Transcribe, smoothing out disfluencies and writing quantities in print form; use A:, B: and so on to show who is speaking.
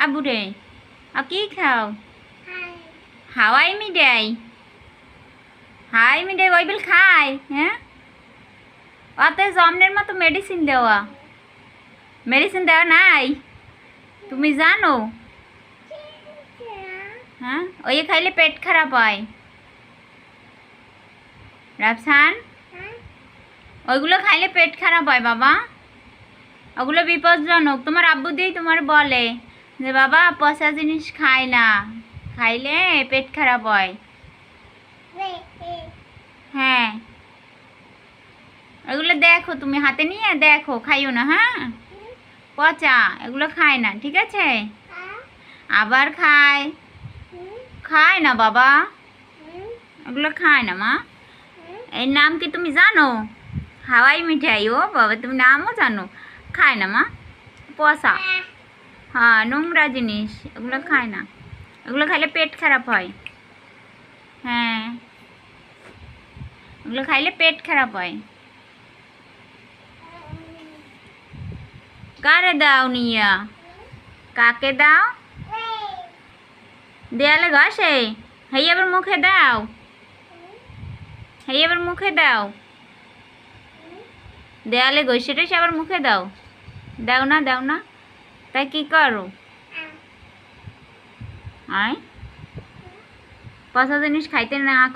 A: আবুরে কি খাও হাওয়াই মিডাই ওই বিল খায় হ্যাঁ অতে জমনের মতো মেডিসিন দেওয়া নাই তুমি জানো হ্যাঁ ওই খাইলে পেট খারাপ হয় রাফসান ওইগুলো খাইলে পেট খারাপ হয় বাবা ওগুলো বিপজ্জনক তোমার আব্বু দিয়েই তোমার বলে যে বাবা পচা জিনিস খায় না খাইলে পেট খারাপ হয় হ্যাঁ এগুলো দেখো তুমি হাতে নিয়ে দেখো খাইও না হ্যাঁ পচা এগুলো খায় না ঠিক আছে আবার খায় না বাবা এগুলো খায় না মা এর নাম কি তুমি জানো হাওয়াই মিঠাই ও বাবা তুমি নামও জানো খায় না মা পচা হ্যাঁ নোংরা জিনিস এগুলো খায় না এগুলো খাইলে পেট খারাপ হয় হ্যাঁ এগুলো খাইলে পেট খারাপ হয় কারে দাও নিয়া কাকে দাও দেয়ালে ঘষে হেই আবার মুখে দাও দেয়ালে ঘষে টেসে আবার মুখে দাও দাও না তাই কি করো আয় পচা জিনিস খাইতে না